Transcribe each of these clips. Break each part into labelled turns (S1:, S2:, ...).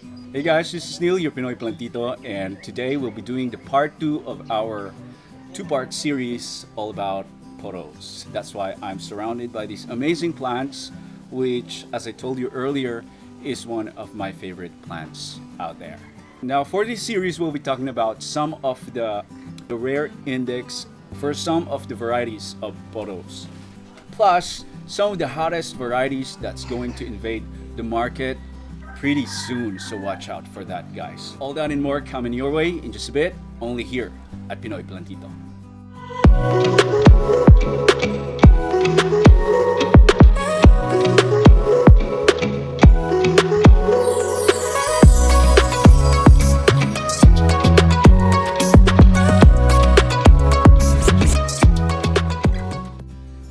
S1: Hey guys, this is Neil, your Pinoy Plantito, and today we'll be doing the part 2 of our two-part series all about pothos. That's why I'm surrounded by these amazing plants, which, as I told you earlier, is one of my favorite plants out there. Now, for this series, we'll be talking about some of the rare index for some of the varieties of pothos, plus some of the hottest varieties that's going to invade the market pretty soon, so watch out for that, guys. All that and more coming your way in just a bit, only here at Pinoy Plantito.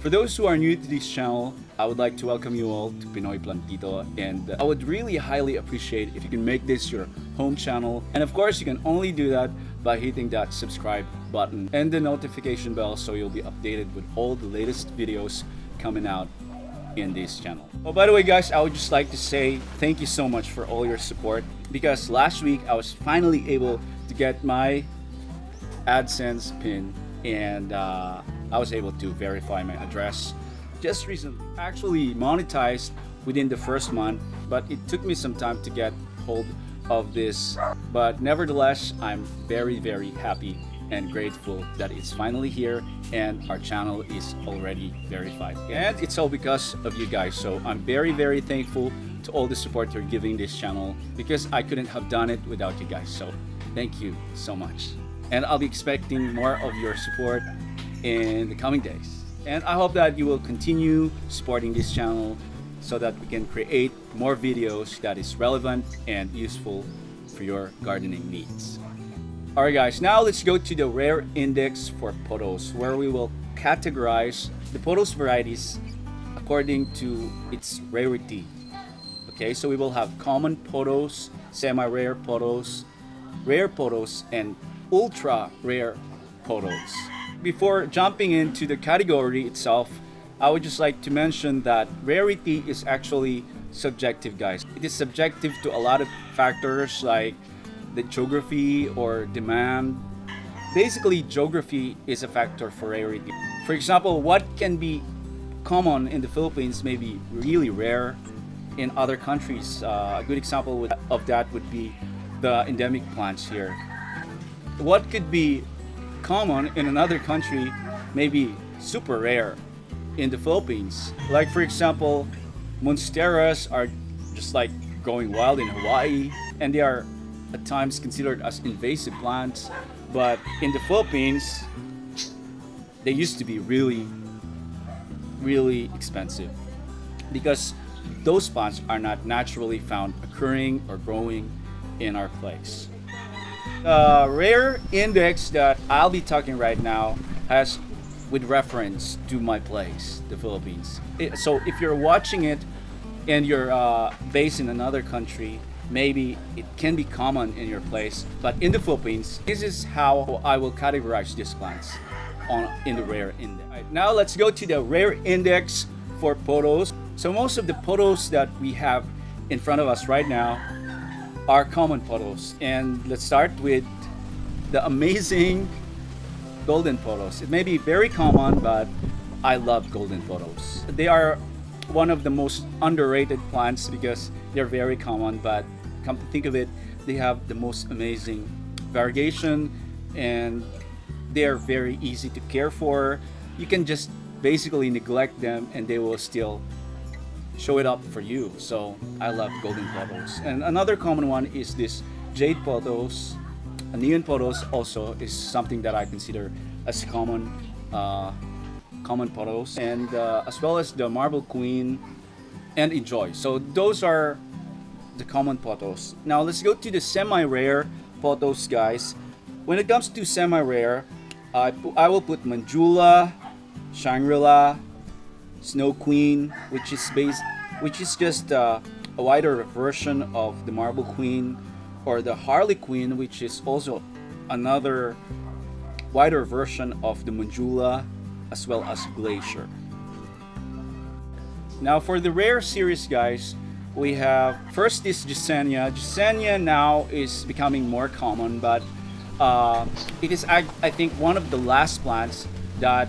S1: For those who are new to this channel, I would like to welcome you all to Pinoy Plantito, and I would really highly appreciate if you can make this your home channel. And of course, you can only do that by hitting that subscribe button and the notification bell so you'll be updated with all the latest videos coming out in this channel. Oh, by the way, guys, I would just like to say thank you so much for all your support, because last week I was finally able to get my AdSense pin, and I was able to verify my address just recently. Actually monetized within the first month, but it took me some time to get hold of this. But nevertheless, I'm very happy and grateful that it's finally here and our channel is already verified. And it's all because of you guys. So I'm very thankful to all the support you're giving this channel, because I couldn't have done it without you guys. So thank you so much. And I'll be expecting more of your support in the coming days. And I hope that you will continue supporting this channel so that we can create more videos that is relevant and useful for your gardening needs. Alright guys, now let's go to the rare index for pothos, where we will categorize the pothos varieties according to its rarity. Okay, so we will have common pothos, semi-rare pothos, rare pothos, and ultra rare pothos. Before jumping into the category itself, I would just like to mention that rarity is actually subjective, guys. It is subjective to a lot of factors like the geography or demand. Basically, geography is a factor for rarity. For example, what can be common in the Philippines may be really rare in other countries. A good example of that would be the endemic plants here. What could be common in another country may be super rare in the Philippines. Like for example, monsteras are just like going wild in Hawaii, and they are at times considered as invasive plants, but in the Philippines they used to be really expensive because those plants are not naturally found occurring or growing in our place. The rare index that I'll be talking right now has with reference to my place, the Philippines. So if you're watching it and you're based in another country, maybe it can be common in your place, but in the Philippines, this is how I will categorize these plants in the rare index. Right, now let's go to the rare index for pothos. So most of the pothos that we have in front of us right now are common pothos, and let's start with the amazing golden pothos. It may be very common, but I love golden pothos. They are one of the most underrated plants because they're very common, but come to think of it, they have the most amazing variegation and they're very easy to care for. You can just basically neglect them and they will still show it up for you. So I love golden pothos. And another common one is this jade pothos. A neon pothos also is something that I consider as common pothos, and as well as the marble queen and enjoy. So those are the common pothos. Now let's go to the semi-rare pothos, guys. When it comes to semi-rare, I will put Manjula, Shangri-la, Snow Queen, which is just a wider version of the Marble Queen, or the Harlequin, which is also another wider version of the Manjula, as well as Glacier. Now for the rare series, guys, We have first this Gisenia. Gisenia now is becoming more common, but it is, I think, one of the last plants that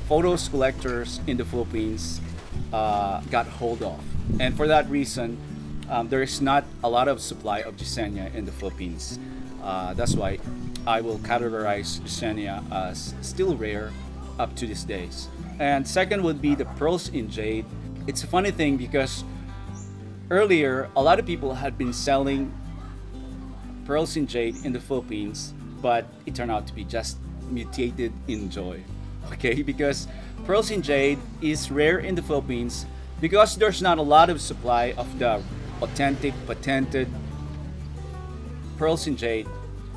S1: photos collectors in the Philippines got hold of. And for that reason, there is not a lot of supply of Gisenia in the Philippines. That's why I will categorize Gisenia as still rare up to these days. And second would be the pearls in jade. It's a funny thing because earlier a lot of people had been selling pearls in jade in the Philippines, but it turned out to be just mutated in joy. Okay, because pearls in jade is rare in the Philippines because there's not a lot of supply of the authentic patented pearls in jade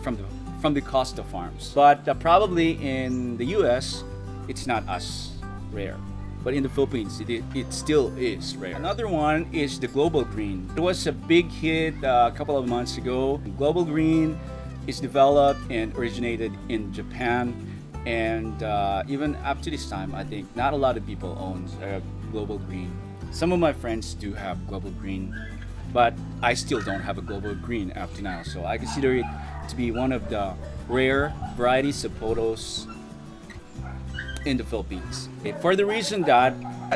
S1: from the Costa farms. But probably in the US, it's not as rare. But in the Philippines, it still is rare. Another one is the global green. It was a big hit a couple of months ago. Global green is developed and originated in Japan. And even up to this time, I think not a lot of people own global green. Some of my friends do have global green, but I still don't have a global green up to now. So I consider it to be one of the rare varieties of pothos in the Philippines. For the reason that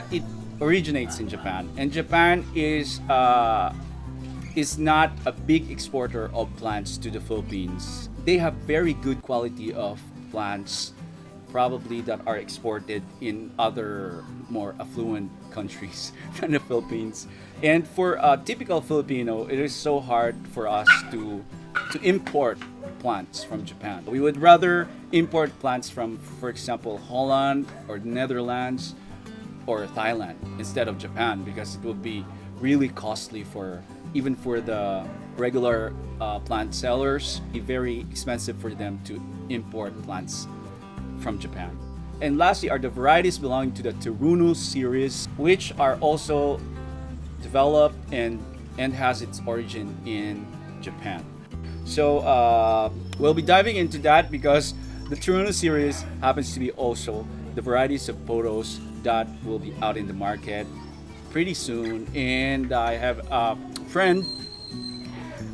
S1: it originates in Japan, and Japan is not a big exporter of plants to the Philippines. They have very good quality of plants, probably that are exported in other more affluent countries than the Philippines. And for a typical Filipino, it is so hard for us to import plants from Japan. We would rather import plants from, for example, Holland or the Netherlands or Thailand instead of Japan, because it would be really costly even for the regular plant sellers. It'd be very expensive for them to import plants from Japan. And lastly are the varieties belonging to the Teruno series, which are also developed and has its origin in Japan. So we'll be diving into that because the Teruno series happens to be also the varieties of pothos that will be out in the market pretty soon. And I have a friend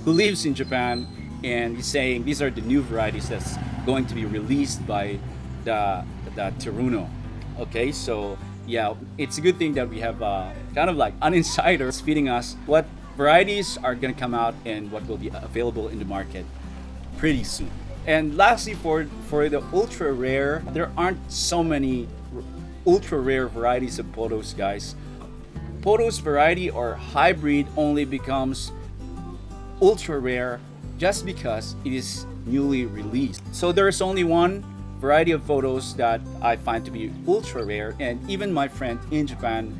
S1: who lives in Japan, and he's saying these are the new varieties that's going to be released by the Teruno. Okay, so yeah, it's a good thing that we have kind of like an insider feeding us what varieties are going to come out and what will be available in the market pretty soon. And lastly, for the ultra rare, there aren't so many ultra rare varieties of pothos, guys. Pothos variety or hybrid only becomes ultra rare just because it is newly released. So there's only one variety of pothos that I find to be ultra rare, and even my friend in Japan,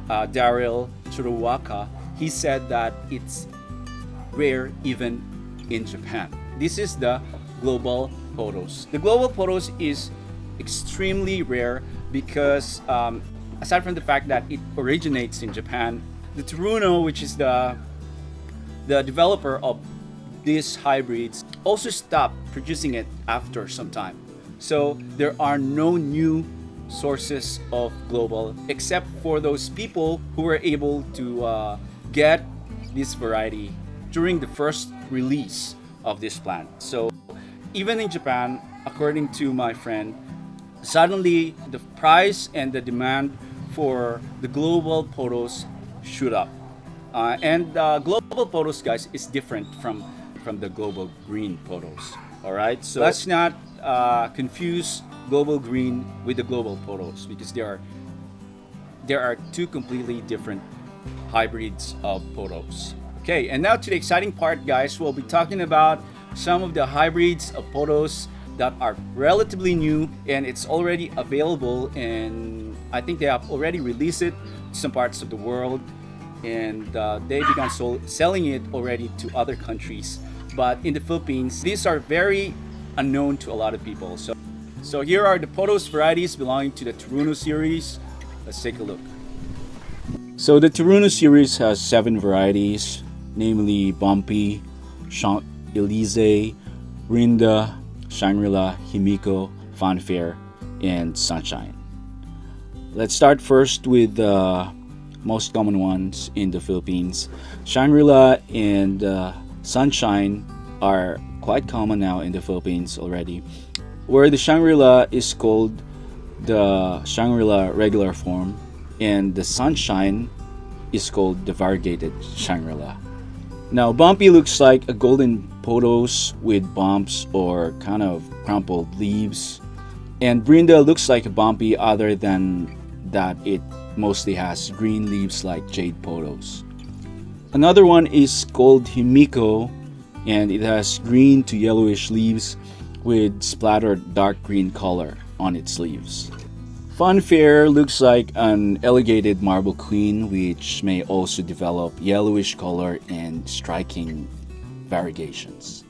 S1: Daryl Churuwaka, he said that it's rare even in Japan. This is the global pothos. The global pothos is extremely rare because aside from the fact that it originates in Japan, the Teruno, which is the developer of these hybrids, also stopped producing it after some time. So there are no new sources of global except for those people who were able to get this variety during the first release of this plant. So even in Japan, according to my friend, suddenly the price and the demand for the global pothos shoot up. And global pothos, guys, is different from the global green pothos. All right, so let's not confuse global green with the global pothos, because there are two completely different hybrids of pothos. Okay, and now to the exciting part, guys. We'll be talking about some of the hybrids of pothos that are relatively new, and it's already available, and I think they have already released it to some parts of the world, and they began selling it already to other countries. But in the Philippines, these are very unknown to a lot of people. So here are the pothos varieties belonging to the Teruno series. Let's take a look. So the Teruno series has 7 varieties, namely bumpy, champs-elysees, rinda, shangri-la, himiko, fanfare, and sunshine. Let's start first with most common ones in the Philippines. Shangri-la and Sunshine are quite common now in the Philippines already. Where the Shangri-La is called the Shangri-La regular form, and the Sunshine is called the variegated Shangri-La. Now, bumpy looks like a golden pothos with bumps or kind of crumpled leaves. And rinda looks like a bumpy, other than that it mostly has green leaves like jade pothos. Another one is called himiko, and it has green to yellowish leaves with splattered dark green color on its leaves. Fanfare looks like an elongated marble queen, which may also develop yellowish color and striking variegations.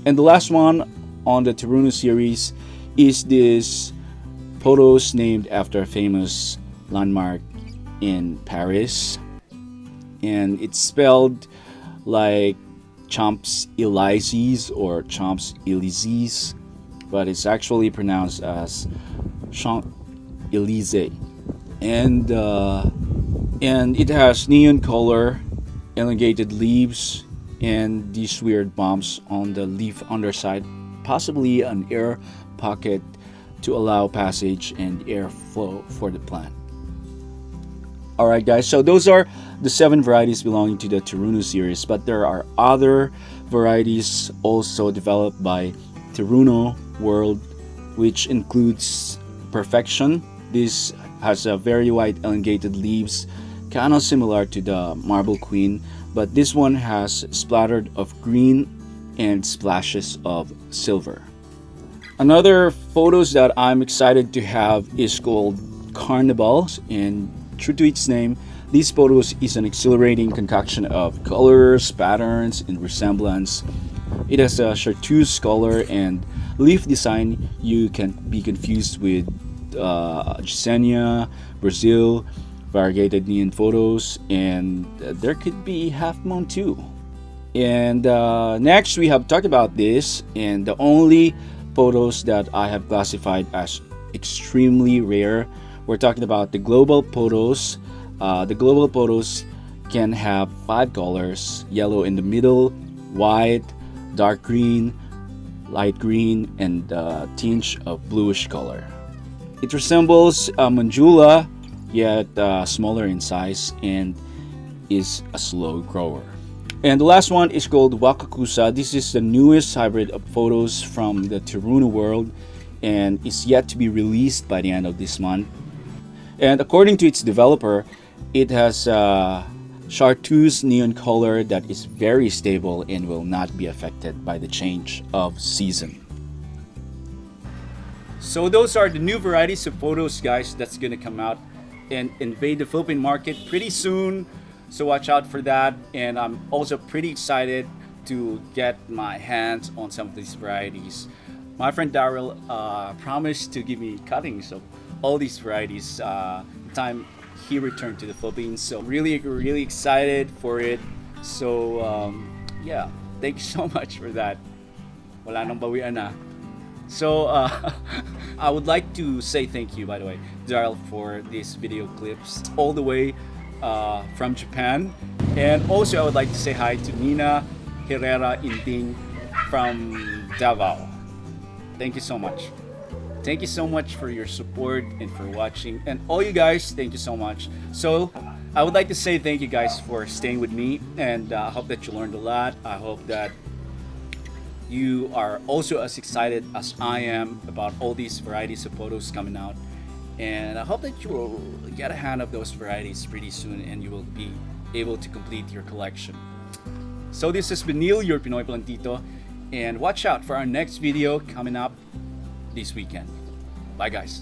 S1: And the last one on the Teruno series is this Pothos, named after a famous landmark in Paris. And it's spelled like champs-elysees or champs-elysees, but it's actually pronounced as champs-elysees. And it has neon color, elongated leaves, and these weird bumps on the leaf underside, possibly an air pocket to allow passage and airflow for the plant. Alright guys, so those are the 7 varieties belonging to the Teruno series, but there are other varieties also developed by Teruno World, which includes Perfection. This has a very white elongated leaves, kind of similar to the Marble Queen, but this one has splattered of green and splashes of silver. Another photos that I'm excited to have is called Carnival, and true to its name, this photos is an exhilarating concoction of colors, patterns, and resemblance. It has a chartreuse color and leaf design. You can be confused with Gisenia, Brazil, variegated neon photos, and there could be half moon too. And next we have talked about this, and the only photos that I have classified as extremely rare, we're talking about the global pothos. The global pothos can have 5 colors: yellow in the middle, white, dark green, light green, and a tinge of bluish color. It resembles a mandula, yet smaller in size, and is a slow grower. And the last one is called Wakakusa. This is the newest hybrid of photos from the Teruno world and is yet to be released by the end of this month. And according to its developer, it has a chartreuse neon color that is very stable and will not be affected by the change of season. So those are the new varieties of photos, guys, that's gonna come out and invade the Philippine market pretty soon. So watch out for that. And I'm also pretty excited to get my hands on some of these varieties. My friend Daryl promised to give me cuttings of all these varieties the time he returned to the Philippines. So really excited for it. So yeah, thank you so much for that. Wala nang bawian na. So I would like to say thank you, by the way, Daryl, for these video clips all the way from Japan. And also I would like to say hi to Nina Herrera Inting from Davao. Thank you so much. Thank you so much for your support and for watching. And all you guys, thank you so much. So I would like to say thank you guys for staying with me, and I hope that you learned a lot. I hope that you are also as excited as I am about all these varieties of photos coming out. And I hope that you will get a hand of those varieties pretty soon and you will be able to complete your collection. So this has been Neil, your Pinoy Plantito, and watch out for our next video coming up this weekend. Bye guys.